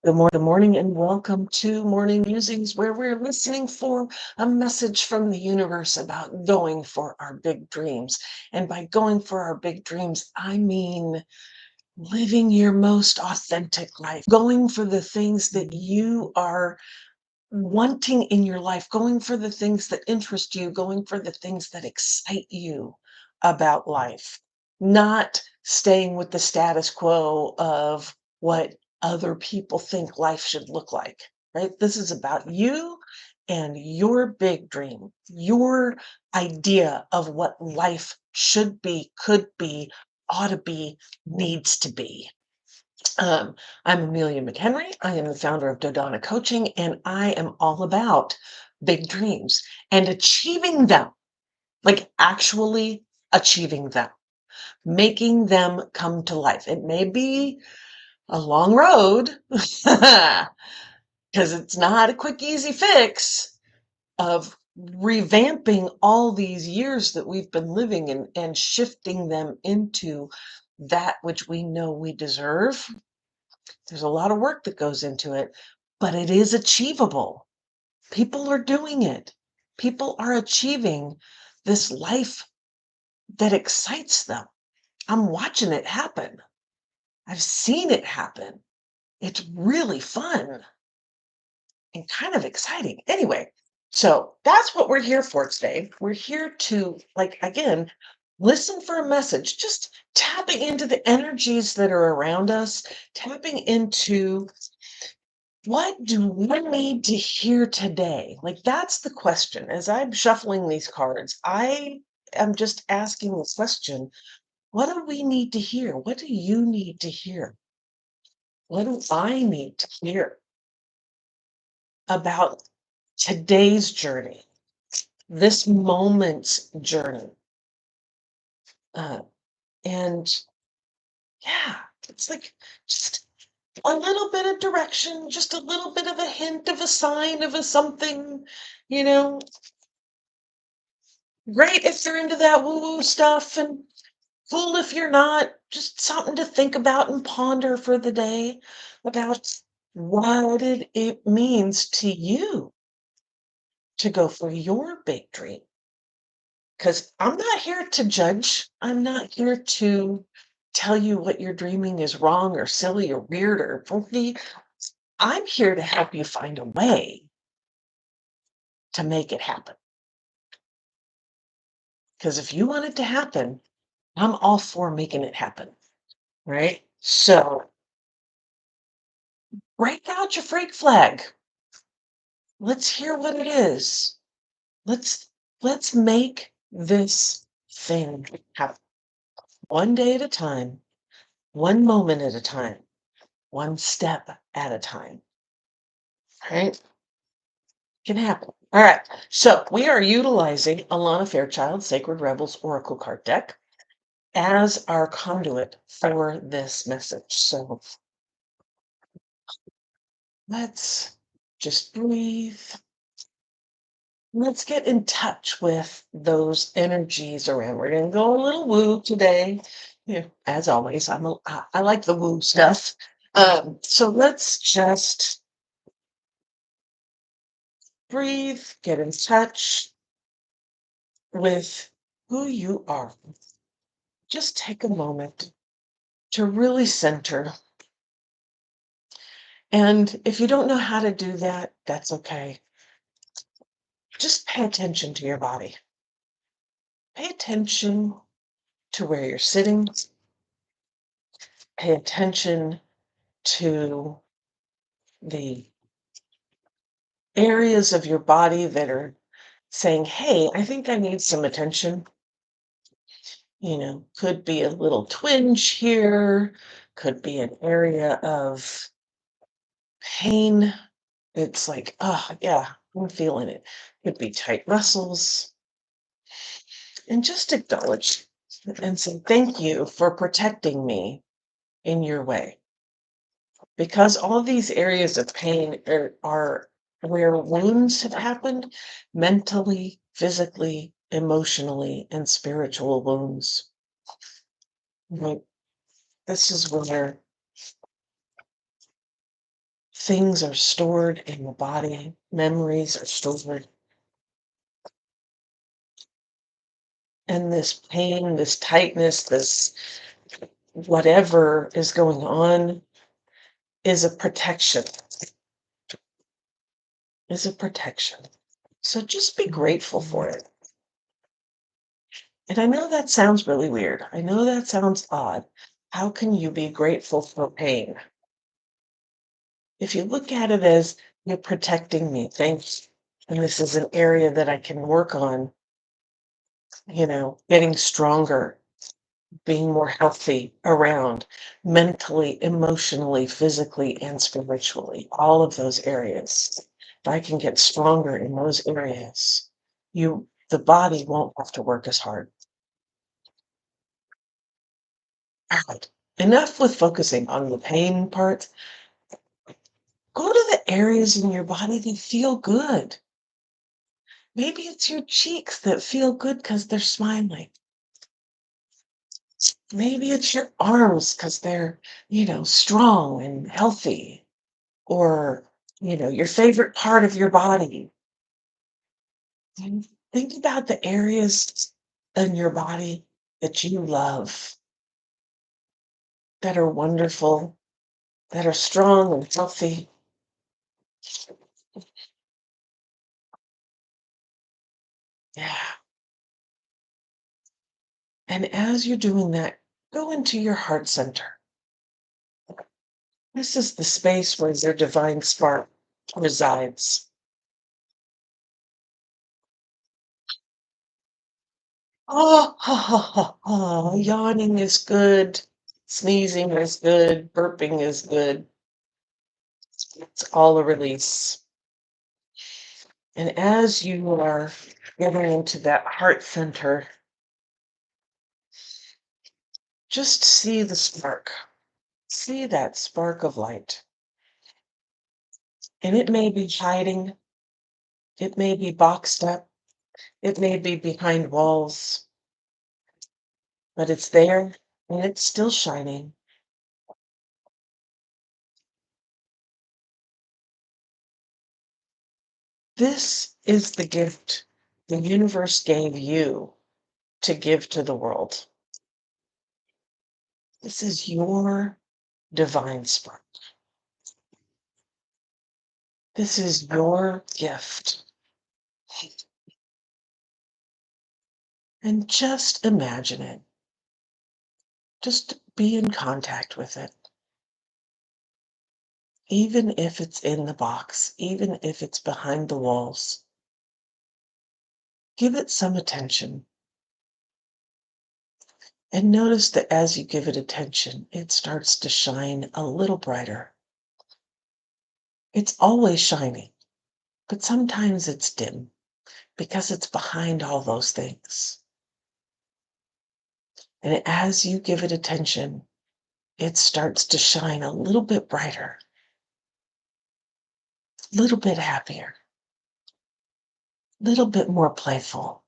Good morning, and welcome to Morning Musings, where we're listening for a message from the universe about going for our big dreams. And by going for our big dreams, I mean living your most authentic life, going for the things that you are wanting in your life, going for the things that interest you, going for the things that excite you about life, not staying with the status quo of what other people think life should look like, right? This is about you and your big dream, your idea of what life should be, could be, ought to be, needs to be. I'm Amelia McHenry. I am the founder of Dodona Coaching, and I am all about big dreams and achieving them, like actually achieving them, making them come to life. It may be a long road because it's not a quick, easy fix of revamping all these years that we've been living and shifting them into that which we know we deserve. There's a lot of work that goes into it, but it is achievable. People are doing it. People are achieving this life that excites them. I'm watching it happen. I've seen it happen. It's really fun and kind of exciting. Anyway, so that's what we're here for today. We're here to, again, listen for a message, just tapping into the energies that are around us, tapping into what do we need to hear today? Like, that's the question. As I'm shuffling these cards, I am just asking the question, what do we need to hear? What do you need to hear? What do I need to hear about today's journey, this moment's journey? Uh, and yeah, it's like just a little bit of direction, just a little bit of a hint of a sign of a something, you know, great if you're into that woo-woo stuff, and cool if you're not. Just something to think about and ponder for the day about what it means to you to go for your big dream. Because I'm not here to judge. I'm not here to tell you what you're dreaming is wrong or silly or weird or funky. I'm here to help you find a way to make it happen. Because if you want it to happen, I'm all for making it happen. Right? So break out your freak flag. Let's hear what it is. Let's make this thing happen. One day at a time, one moment at a time, one step at a time. Right? Can happen. All right. So we are utilizing Alana Fairchild's Sacred Rebels Oracle card deck as our conduit for this message. So let's just breathe. Let's get in touch with those energies around. We're going to go a little woo today. Yeah, as always, I like the woo stuff. So let's just breathe, get in touch with who you are. Just take a moment to really center. And if you don't know how to do that, that's okay. Just pay attention to your body. Pay attention to where you're sitting. Pay attention to the areas of your body that are saying, hey, I think I need some attention. Could be a little twinge here, could be an area of pain. It's like, oh, yeah, I'm feeling it. Could be tight muscles. And just acknowledge and say, thank you for protecting me in your way. Because all these areas of pain are where wounds have happened mentally, physically, emotionally, and spiritual wounds. Right? This is where things are stored in the body, memories are stored. And this pain, this tightness, this whatever is going on is a protection, is a protection. So just be grateful for it. And I know that sounds really weird. I know that sounds odd. How can you be grateful for pain? If you look at it as you're protecting me, thanks. And this is an area that I can work on, getting stronger, being more healthy around mentally, emotionally, physically, and spiritually, all of those areas. If I can get stronger in those areas, the body won't have to work as hard. All right. Enough with focusing on the pain part. Go to the areas in your body that feel good. Maybe it's your cheeks that feel good because they're smiling. Maybe it's your arms because they're, strong and healthy. Or, your favorite part of your body. And think about the areas in your body that you love, that are wonderful, that are strong and healthy. Yeah. And as you're doing that, go into your heart center. This is the space where your divine spark resides. Oh, yawning is good. Sneezing is good. Burping is good. It's all a release. And as you are getting into that heart center, just see the spark. See that spark of light. And it may be hiding, it may be boxed up, it may be behind walls, but it's there and it's still shining. This is the gift the universe gave you to give to the world. This is your divine spark. This is your gift. And just imagine it. Just be in contact with it. Even if it's in the box, even if it's behind the walls, give it some attention. And notice that as you give it attention, it starts to shine a little brighter. It's always shining, but sometimes it's dim because it's behind all those things. And as you give it attention, it starts to shine a little bit brighter, a little bit happier, a little bit more playful.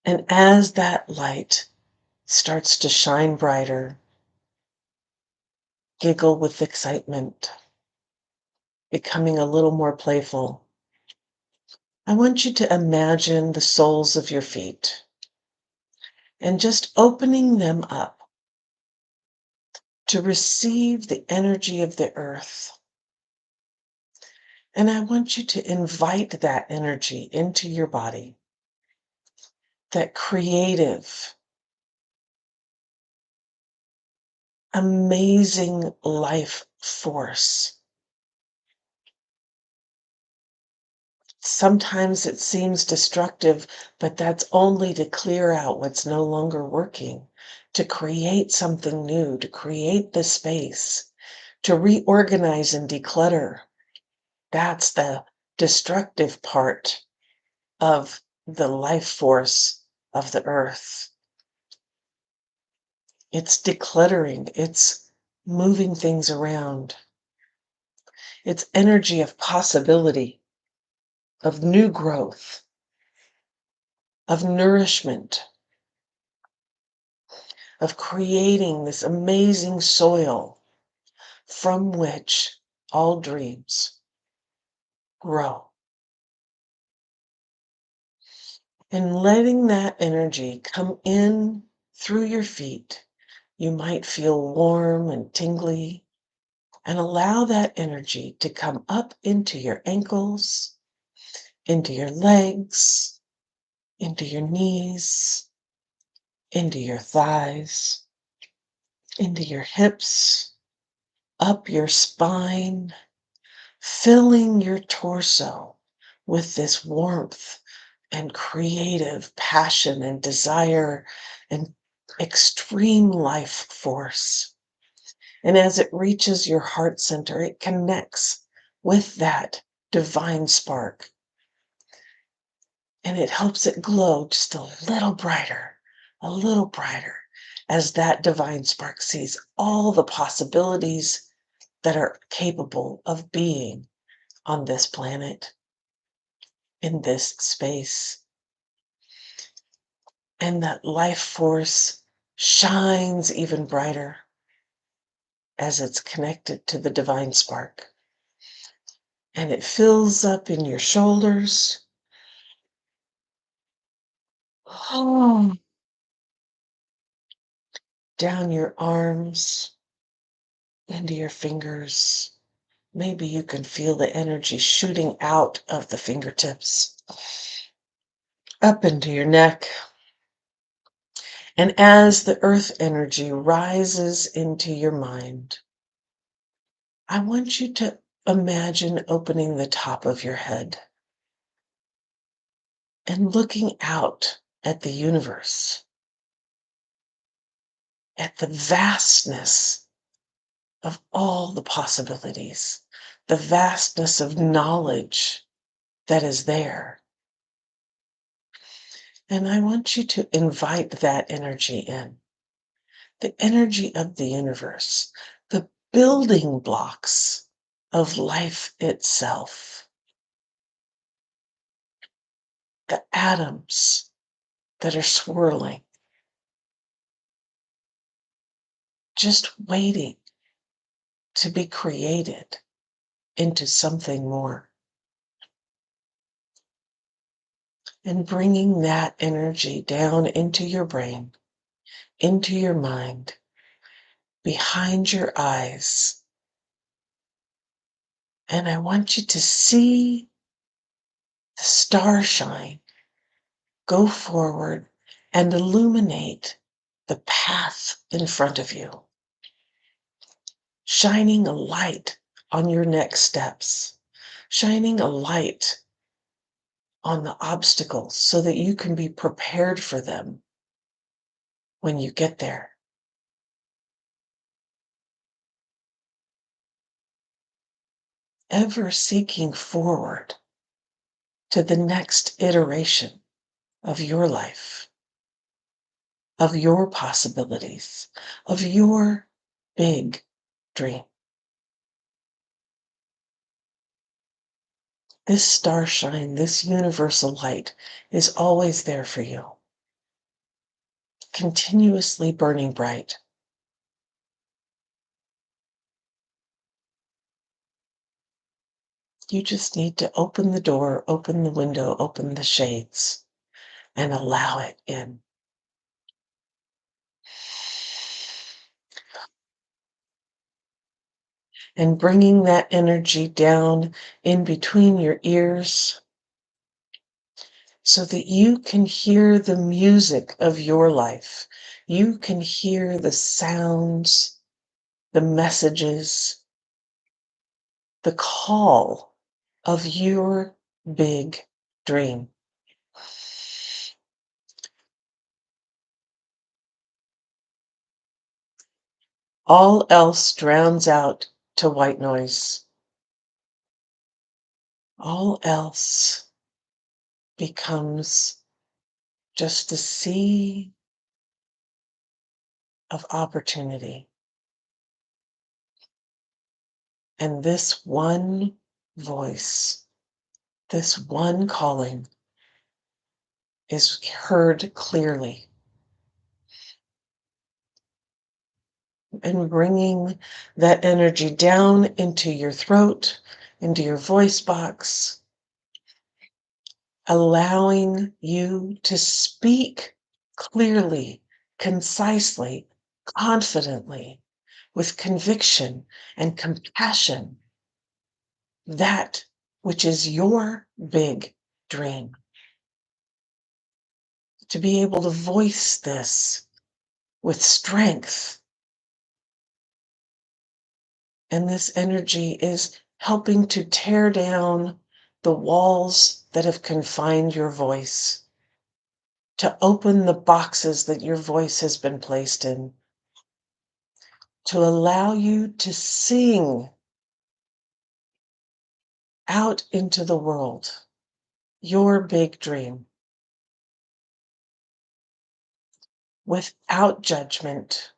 And as that light starts to shine brighter, giggle with excitement, becoming a little more playful, I want you to imagine the soles of your feet and just opening them up to receive the energy of the earth. And I want you to invite that energy into your body, that creative, amazing life force. Sometimes it seems destructive, but that's only to clear out what's no longer working, to create something new, to create the space, to reorganize and declutter. That's the destructive part of the life force of the earth. It's decluttering, it's moving things around. It's energy of possibility, of new growth. of nourishment, of creating this amazing soil from which all dreams grow. And letting that energy come in through your feet, you might feel warm and tingly, and allow that energy to come up into your ankles, into your legs, into your knees, into your thighs, into your hips, up your spine, filling your torso with this warmth and creative passion and desire and extreme life force. And as it reaches your heart center, it connects with that divine spark. And it helps it glow just a little brighter as that divine spark sees all the possibilities that are capable of being on this planet, in this space. And that life force shines even brighter as it's connected to the divine spark. And it fills up in your shoulders, down your arms, into your fingers. Maybe you can feel the energy shooting out of the fingertips, up into your neck. And as the earth energy rises into your mind, I want you to imagine opening the top of your head and looking out at the universe, at the vastness of all the possibilities, the vastness of knowledge that is there. And I want you to invite that energy in, the energy of the universe, the building blocks of life itself, the atoms that are swirling, just waiting to be created into something more. And bringing that energy down into your brain, into your mind, behind your eyes. And I want you to see the star shine go forward and illuminate the path in front of you, shining a light on your next steps, shining a light on the obstacles so that you can be prepared for them when you get there. Ever seeking forward to the next iteration of your life, of your possibilities, of your big dream. This starshine, this universal light is always there for you, continuously burning bright. You just need to open the door, open the window, open the shades, and allow it in. And bringing that energy down in between your ears so that you can hear the music of your life. You can hear the sounds, the messages, the call of your big dream. All else drowns out to white noise. All else becomes just a sea of opportunity. And this one voice, this one calling is heard clearly. And bringing that energy down into your throat, into your voice box, allowing you to speak clearly, concisely, confidently, with conviction and compassion, that which is your big dream. To be able to voice this with strength. And this energy is helping to tear down the walls that have confined your voice, to open the boxes that your voice has been placed in, to allow you to sing out into the world your big dream without judgment,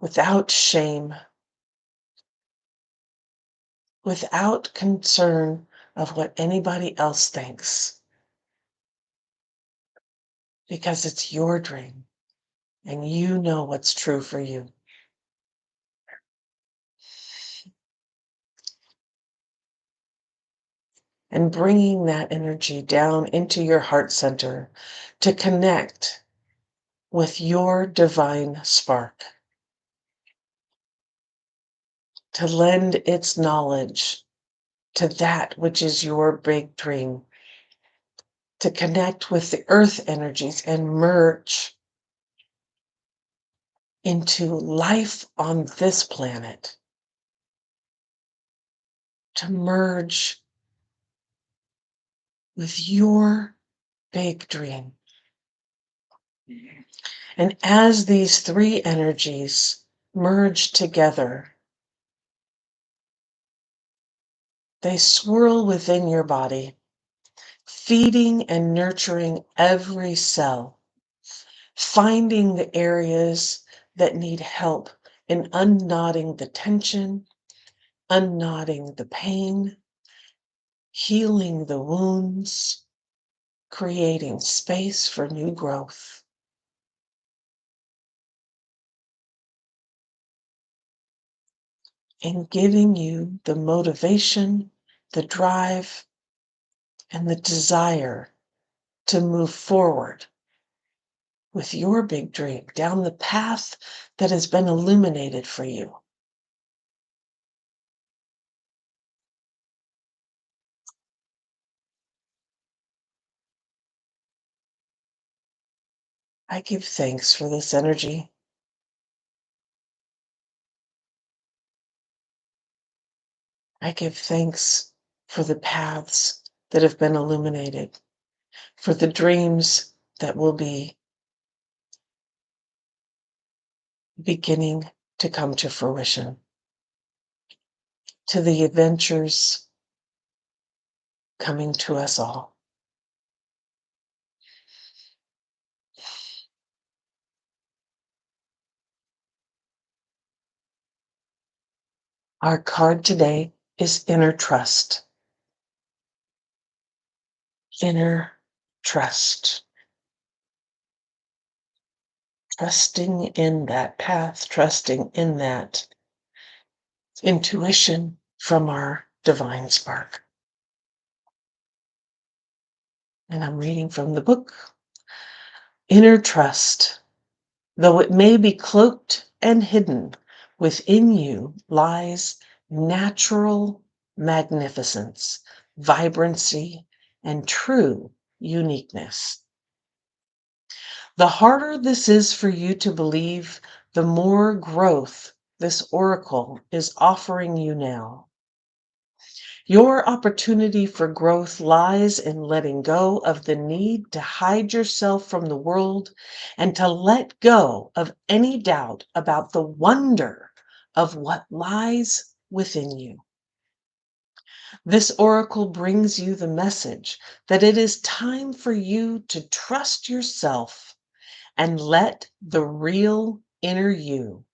without shame, without concern of what anybody else thinks, because it's your dream and you know what's true for you. And bringing that energy down into your heart center to connect with your divine spark, to lend its knowledge to that which is your big dream, to connect with the earth energies and merge into life on this planet, to merge with your big dream. And as these three energies merge together, they swirl within your body, feeding and nurturing every cell, finding the areas that need help in unknotting the tension, unknotting the pain, healing the wounds, creating space for new growth. And giving you the motivation, the drive, and the desire to move forward with your big dream down the path that has been illuminated for you. I give thanks for this energy. I give thanks for the paths that have been illuminated, for the dreams that will be beginning to come to fruition, to the adventures coming to us all. Our card today is inner trust. Inner trust. Trusting in that path, trusting in that intuition from our divine spark. And I'm reading from the book, Inner Trust. Though it may be cloaked and hidden, within you lies natural magnificence, vibrancy, and true uniqueness. The harder this is for you to believe, the more growth this oracle is offering you now. Your opportunity for growth lies in letting go of the need to hide yourself from the world and to let go of any doubt about the wonder of what lies within you. This oracle brings you the message that it is time for you to trust yourself and let the real inner you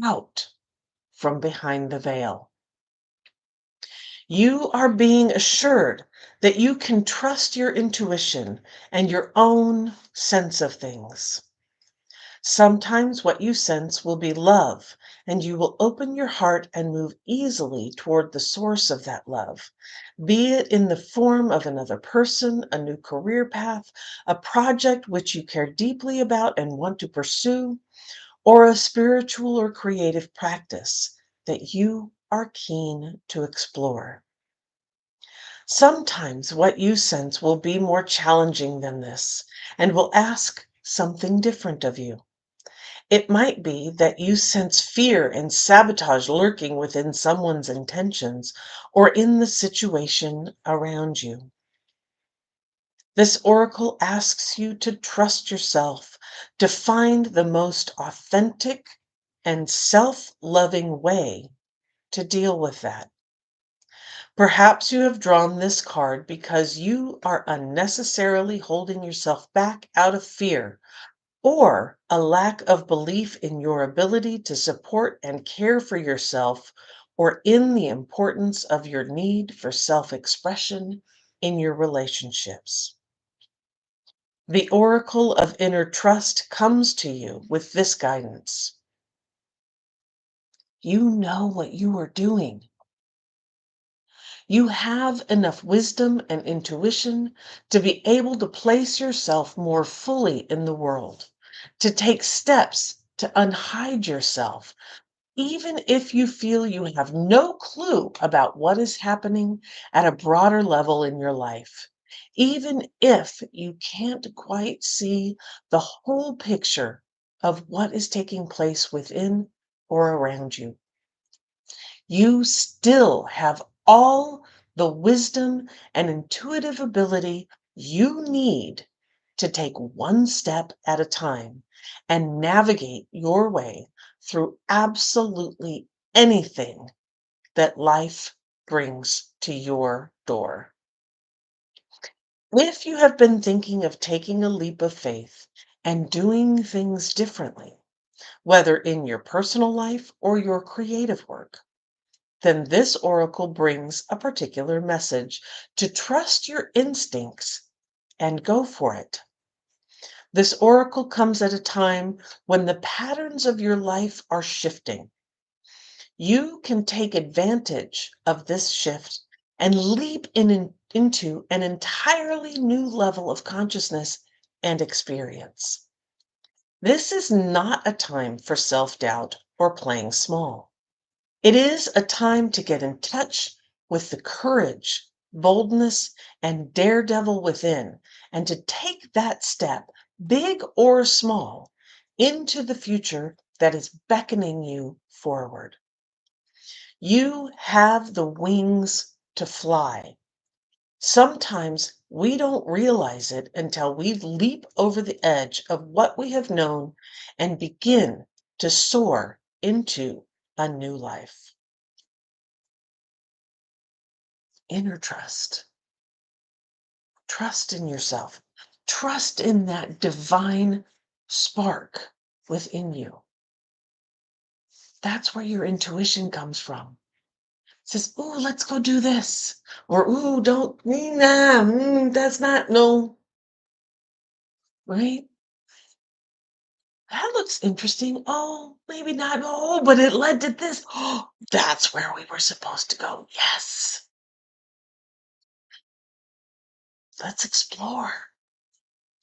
out from behind the veil. You are being assured that you can trust your intuition and your own sense of things. Sometimes what you sense will be love, and you will open your heart and move easily toward the source of that love, be it in the form of another person, a new career path, a project which you care deeply about and want to pursue, or a spiritual or creative practice that you are keen to explore. Sometimes what you sense will be more challenging than this and will ask something different of you. It might be that you sense fear and sabotage lurking within someone's intentions or in the situation around you. This oracle asks you to trust yourself, to find the most authentic and self loving way to deal with that. Perhaps you have drawn this card because you are unnecessarily holding yourself back out of fear or a lack of belief in your ability to support and care for yourself, or in the importance of your need for self expression in your relationships. The oracle of inner trust comes to you with this guidance. You know what you are doing. You have enough wisdom and intuition to be able to place yourself more fully in the world, to take steps to unhide yourself, even if you feel you have no clue about what is happening at a broader level in your life, even if you can't quite see the whole picture of what is taking place within or around you. You still have all the wisdom and intuitive ability you need to take one step at a time and navigate your way through absolutely anything that life brings to your door. If you have been thinking of taking a leap of faith and doing things differently, whether in your personal life or your creative work, then this oracle brings a particular message to trust your instincts and go for it. This oracle comes at a time when the patterns of your life are shifting. You can take advantage of this shift and leap into an entirely new level of consciousness and experience. This is not a time for self doubt or playing small. It is a time to get in touch with the courage, boldness, and daredevil within, and to take that step, big or small, into the future that is beckoning you forward. You have the wings to fly. Sometimes we don't realize it until we leap over the edge of what we have known and begin to soar into a new life. Inner trust. Trust in yourself. Trust in that divine spark within you. That's where your intuition comes from. It says, "Ooh, let's go do this," or "Ooh, don't, nah, that's not no," right? That looks interesting. Oh, maybe not. Oh, but it led to this. Oh, that's where we were supposed to go. Yes, let's explore.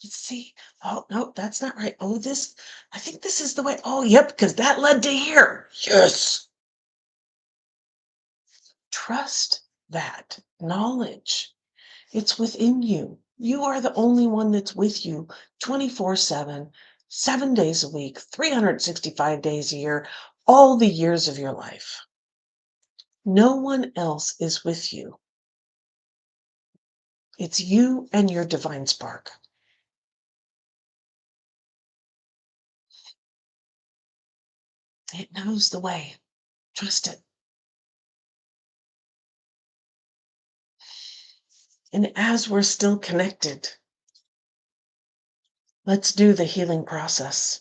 Let's see. Oh, no, that's not right. Oh, this, I think this is the way. Oh, yep, because that led to here. Yes. Trust that knowledge. It's within you. You are the only one that's with you 24/7, 7 days a week, 365 days a year, all the years of your life. No one else is with you. It's you and your divine spark. It knows the way. Trust it. And as we're still connected, let's do the healing process.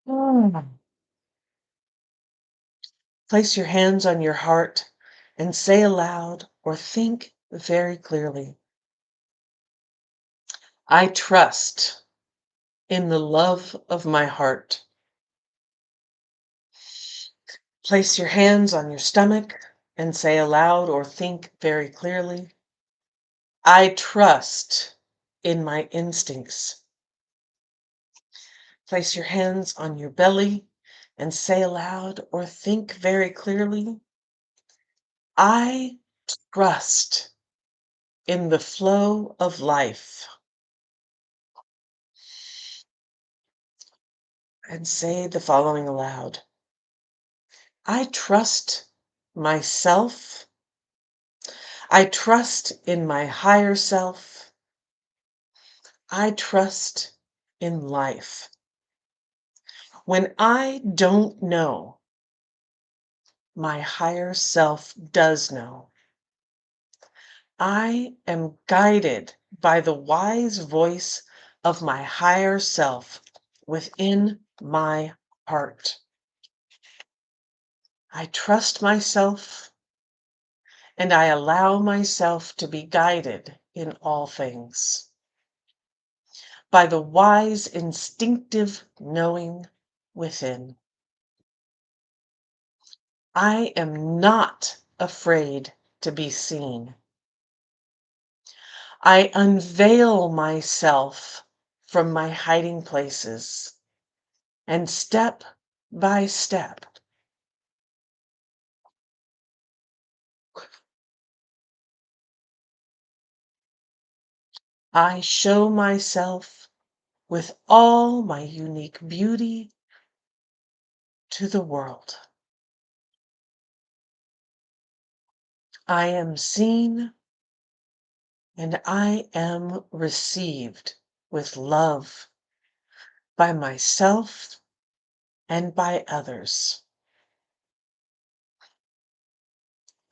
Mm. Place your hands on your heart and say aloud or think very clearly, I trust in the love of my heart. Place your hands on your stomach and say aloud or think very clearly, I trust in my instincts. Place your hands on your belly and say aloud or think very clearly, I trust in the flow of life. And say the following aloud. I trust myself. I trust in my higher self. I trust in life. When I don't know, my higher self does know. I am guided by the wise voice of my higher self within my heart. I trust myself and I allow myself to be guided in all things by the wise instinctive knowing within. I am not afraid to be seen. I unveil myself from my hiding places, and step by step, I show myself with all my unique beauty to the world. I am seen and I am received with love by myself and by others.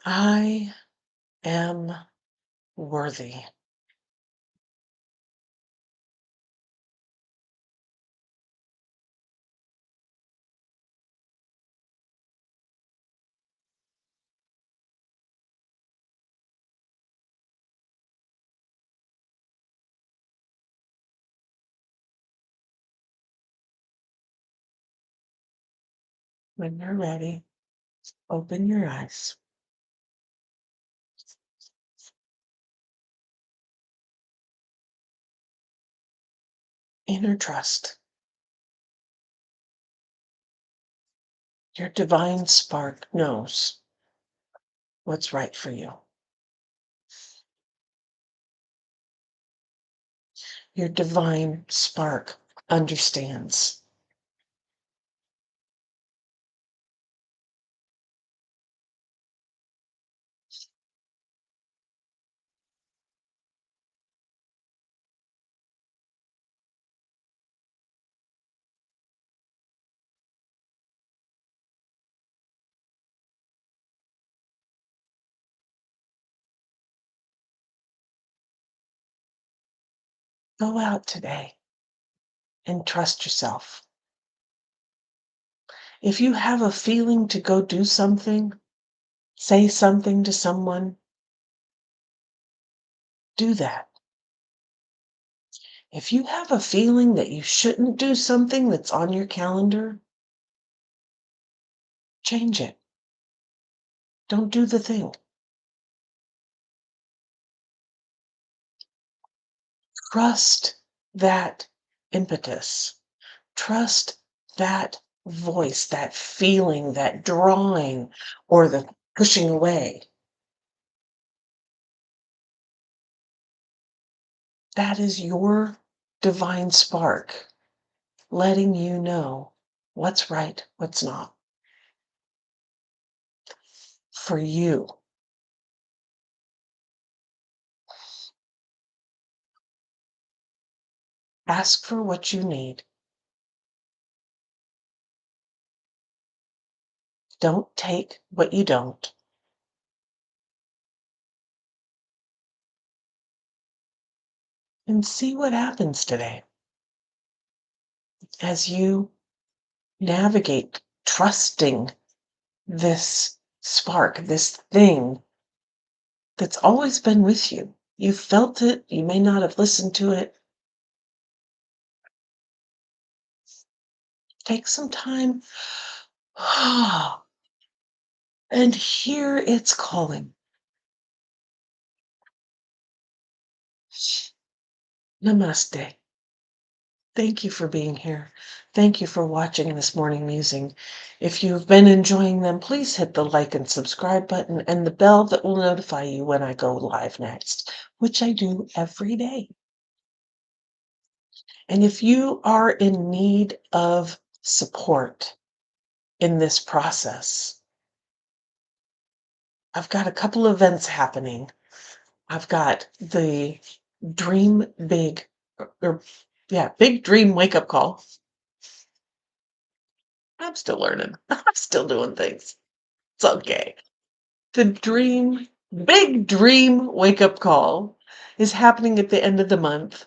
I am worthy. When you're ready, open your eyes. Inner trust. Your divine spark knows what's right for you. Your divine spark understands. Go out today and trust yourself. If you have a feeling to go do something, say something to someone, do that. If you have a feeling that you shouldn't do something that's on your calendar, change it. Don't do the thing. Trust that impetus. Trust that voice, that feeling, that drawing, or the pushing away. That is your divine spark letting you know what's right, what's not for you. Ask for what you need. Don't take what you don't. And see what happens today as you navigate trusting this spark, this thing that's always been with you. You felt it, you may not have listened to it. Take some time and hear its calling. Namaste. Thank you for being here. Thank you for watching this morning musing. If you've been enjoying them, please hit the like and subscribe button and the bell that will notify you when I go live next, which I do every day. And if you are in need of support in this process, I've got a couple events happening. I've got the Dream Big, or Big Dream Wake Up Call. I'm still learning. I'm still doing things. It's okay. The Big Dream Wake Up Call is happening at the end of the month.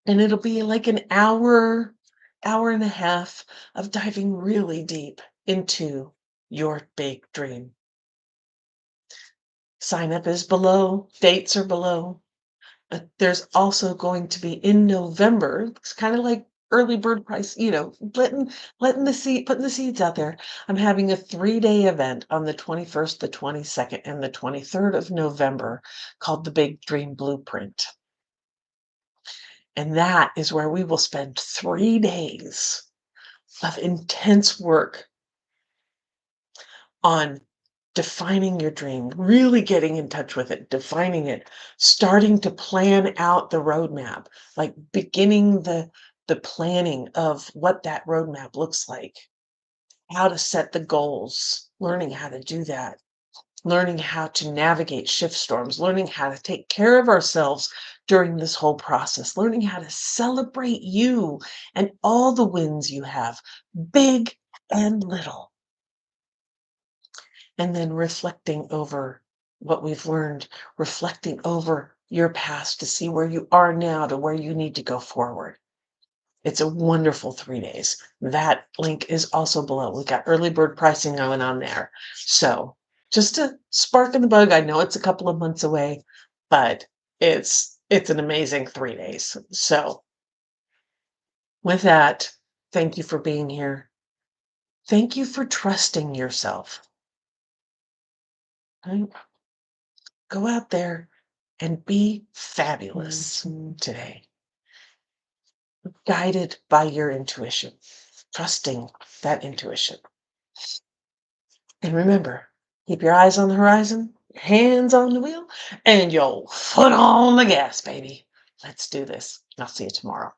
And it'll be like an hour, hour and a half of diving really deep into your big dream. Sign up is below, dates are below. There's also going to be in November, it's kind of like early bird price, letting putting the seeds out there. I'm having a 3-day event on the 21st, the 22nd, and the 23rd of November called the Big Dream Blueprint. And that is where we will spend 3 days of intense work on defining your dream, really getting in touch with it, defining it, starting to plan out the roadmap, like beginning the planning of what that roadmap looks like, how to set the goals, learning how to do that, learning how to navigate shift storms, learning how to take care of ourselves during this whole process, learning how to celebrate you and all the wins you have, big and little. And then reflecting over what we've learned, reflecting over your past to see where you are now to where you need to go forward. It's a wonderful 3 days. That link is also below. We've got early bird pricing going on there. So just a spark in the bug. I know it's a couple of months away, but it's an amazing 3 days. So with that, thank you for being here. Thank you for trusting yourself. Right? Go out there and be fabulous today, guided by your intuition, trusting that intuition. And remember, keep your eyes on the horizon, your hands on the wheel, and your foot on the gas, baby. Let's do this. I'll see you tomorrow.